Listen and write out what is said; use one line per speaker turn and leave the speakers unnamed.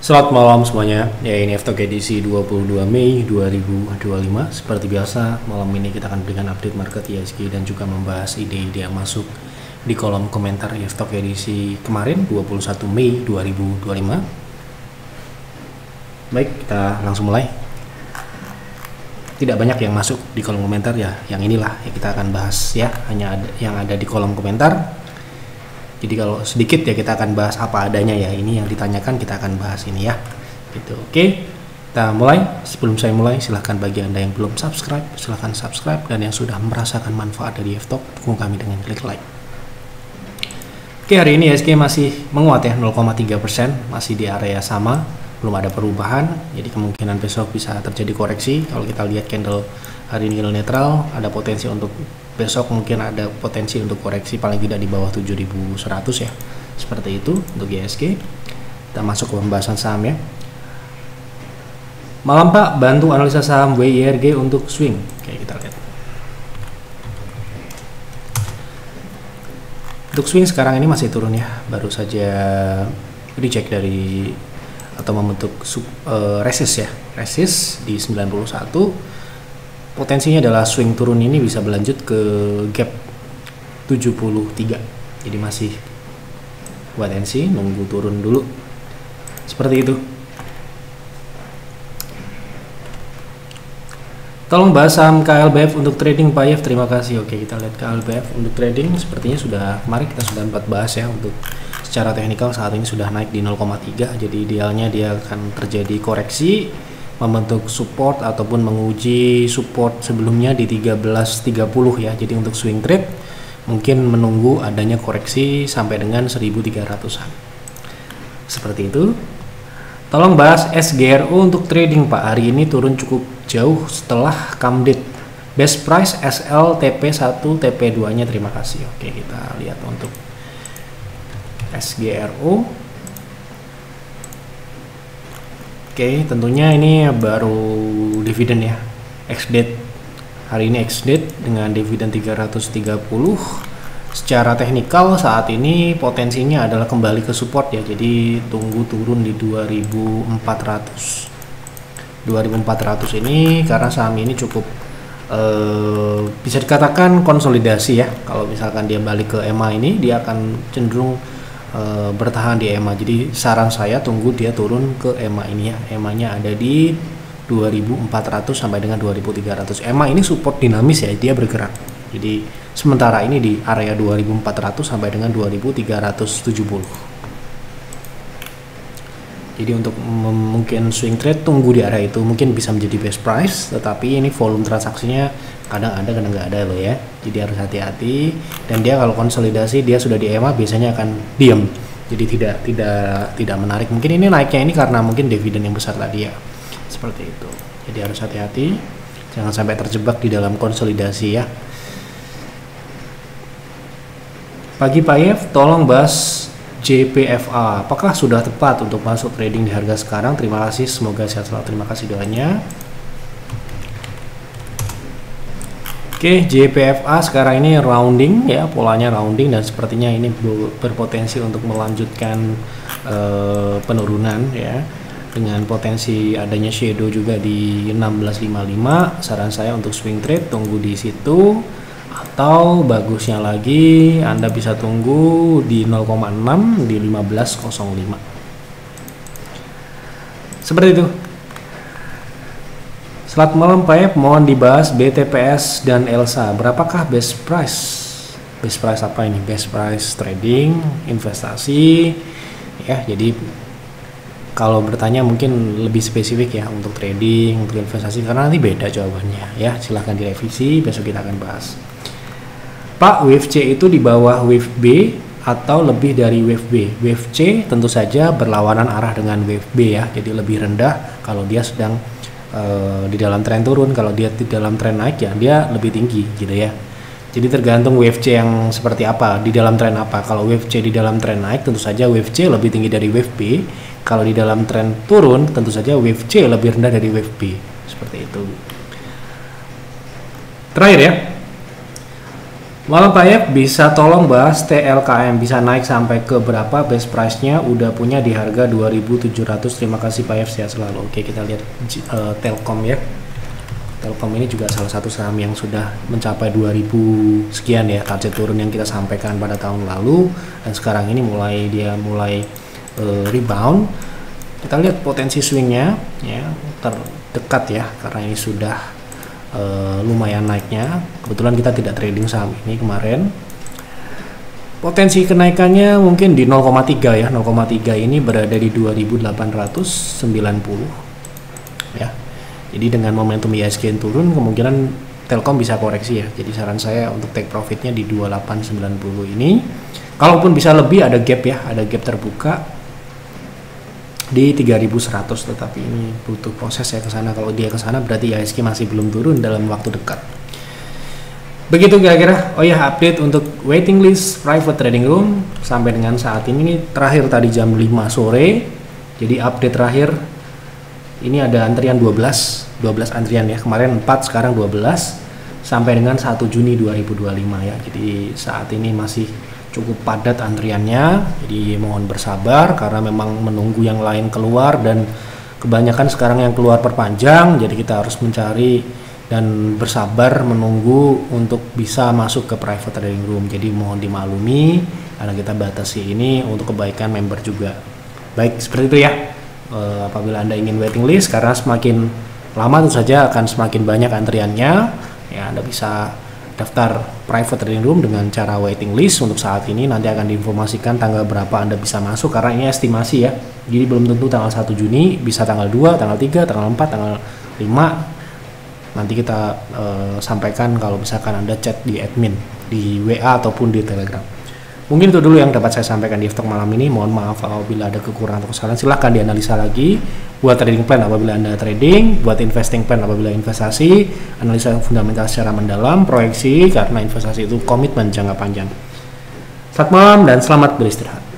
Selamat malam semuanya, ya ini F-Talk edisi 22 Mei 2025. Seperti biasa, malam ini kita akan berikan update market ISG dan juga membahas ide-ide yang masuk di kolom komentar F-Talk edisi kemarin 21 Mei 2025. Baik, kita langsung mulai. Tidak banyak yang masuk di kolom komentar ya, yang inilah yang kita akan bahas ya, hanya yang ada di kolom komentar. Jadi kalau sedikit ya kita akan bahas apa adanya ya, ini yang ditanyakan kita akan bahas ini ya gitu. Oke, kita mulai. Sebelum saya mulai, silahkan bagi Anda yang belum subscribe, silahkan subscribe, dan yang sudah merasakan manfaat dari F-Talk, dukung kami dengan klik like. Oke, hari ini ISG masih menguat ya, 0,3%, masih di area sama, belum ada perubahan, jadi kemungkinan besok bisa terjadi koreksi. Kalau kita lihat candle hari ini candle netral, ada potensi untuk besok mungkin ada potensi untuk koreksi paling tidak di bawah 7.100 ya, seperti itu untuk ISG. Kita masuk ke pembahasan saham ya. Malam Pak, bantu analisa saham WIRG untuk swing. Oke, kita lihat untuk swing sekarang ini masih turun ya, baru saja reject dari atau membentuk resist ya, resist di 91. Potensinya adalah swing turun ini bisa berlanjut ke gap 73. Jadi masih wait and see, nunggu turun dulu. Seperti itu. Tolong bahas saham KLBF untuk trading Pak Yev, terima kasih. Oke, kita lihat KLBF untuk trading sepertinya sudah, kemarin kita sudah sempat bahas ya, untuk secara teknikal saat ini sudah naik di 0,3. Jadi idealnya dia akan terjadi koreksi, membentuk support ataupun menguji support sebelumnya di 13.30 ya. Jadi untuk swing trade mungkin menunggu adanya koreksi sampai dengan 1.300-an. Seperti itu. Tolong bahas SGRO untuk trading Pak. Hari ini turun cukup jauh setelah come date. Best price SL TP1 TP2 nya, terima kasih. Oke, kita lihat untuk SGRO. Oke, tentunya ini baru dividen ya, ex-date. Hari ini ex-date dengan dividen 330. Secara teknikal saat ini potensinya adalah kembali ke support ya, jadi tunggu turun di 2400. 2400 ini karena saham ini cukup bisa dikatakan konsolidasi ya. Kalau misalkan dia balik ke EMA ini, dia akan cenderung bertahan di EMA. Jadi saran saya tunggu dia turun ke EMA ini ya. EMA nya ada di 2400 sampai dengan 2300. EMA ini support dinamis ya, dia bergerak. Jadi sementara ini di area 2400 sampai dengan 2370. Jadi untuk mungkin swing trade tunggu di area itu, mungkin bisa menjadi best price, tetapi ini volume transaksinya kadang ada kadang nggak ada loh ya, jadi harus hati-hati. Dan dia kalau konsolidasi dia sudah di EMA biasanya akan diam, jadi tidak menarik. Mungkin ini naiknya ini karena mungkin dividen yang besar tadi ya, seperti itu. Jadi harus hati-hati, jangan sampai terjebak di dalam konsolidasi ya. Pagi Pak Yev, tolong bahas JPFA, apakah sudah tepat untuk masuk trading di harga sekarang? Terima kasih, semoga sehat selalu. Terima kasih doanya. Oke, JPFA sekarang ini rounding ya, polanya rounding, dan sepertinya ini berpotensi untuk melanjutkan penurunan ya, dengan potensi adanya shadow juga di 1655. Saran saya untuk swing trade tunggu di situ, atau bagusnya lagi Anda bisa tunggu di 0,6 di 1505. Seperti itu. Selamat malam Pak Yev, mohon dibahas BTPS dan ELSA. Berapakah best price? Best price apa ini? Best price trading, investasi ya. Jadi kalau bertanya mungkin lebih spesifik ya untuk trading, untuk investasi, karena nanti beda jawabannya ya. Silahkan direvisi, besok kita akan bahas. Pak, wave C itu di bawah wave B atau lebih dari wave B? Wave C tentu saja berlawanan arah dengan wave B ya, jadi lebih rendah kalau dia sedang di dalam tren turun. Kalau dia di dalam tren naik ya dia lebih tinggi gitu ya. Jadi tergantung wave C yang seperti apa, di dalam tren apa. Kalau wave C di dalam tren naik, tentu saja wave C lebih tinggi dari wave B. Kalau di dalam tren turun, tentu saja wave C lebih rendah dari wave B. Seperti itu. Terakhir ya, Malam Pak Yep, bisa tolong bahas TLKM bisa naik sampai ke berapa best price-nya, udah punya di harga 2.700. Terima kasih Pak Yep, sehat selalu. Oke, kita lihat Telkom ya. Telkom ini juga salah satu saham yang sudah mencapai 2000 sekian ya target turun yang kita sampaikan pada tahun lalu, dan sekarang ini mulai rebound. Kita lihat potensi swingnya ya, terdekat ya, karena ini sudah lumayan naiknya. Kebetulan kita tidak trading saham ini kemarin. Potensi kenaikannya mungkin di 0,3 ya. 0,3 ini berada di 2890 ya. Jadi dengan momentum IHSG turun, kemungkinan Telkom bisa koreksi ya. Jadi saran saya untuk take profitnya di 2890 ini. Kalaupun bisa lebih, ada gap ya, ada gap terbuka di 3100, tetapi ini butuh proses ya ke sana. Kalau dia ke sana berarti IHSG masih belum turun dalam waktu dekat. Begitu kira-kira. Oh ya, update untuk waiting list private trading room sampai dengan saat ini terakhir tadi jam 5 sore. Jadi update terakhir ini ada antrian 12 antrian ya. Kemarin 4, sekarang 12 sampai dengan 1 Juni 2025 ya. Jadi saat ini masih cukup padat antriannya, jadi mohon bersabar karena memang menunggu yang lain keluar, dan kebanyakan sekarang yang keluar perpanjang, jadi kita harus mencari dan bersabar menunggu untuk bisa masuk ke private trading room. Jadi mohon dimaklumi karena kita batasi ini untuk kebaikan member juga. Baik, seperti itu ya. Apabila Anda ingin waiting list, karena semakin lama tentu saja akan semakin banyak antriannya ya, Anda bisa daftar private trading room dengan cara waiting list. Untuk saat ini nanti akan diinformasikan tanggal berapa Anda bisa masuk, karena ini estimasi ya. Jadi belum tentu tanggal 1 Juni, bisa tanggal 2, tanggal 3, tanggal 4, tanggal 5. Nanti kita sampaikan kalau misalkan Anda chat di admin, di WA ataupun di Telegram. Mungkin itu dulu yang dapat saya sampaikan di F-Talk malam ini. Mohon maaf apabila ada kekurangan atau kesalahan. Silahkan dianalisa lagi. Buat trading plan apabila Anda trading, buat investing plan apabila investasi, analisa fundamental secara mendalam, proyeksi karena investasi itu komitmen jangka panjang. Selamat malam dan selamat beristirahat.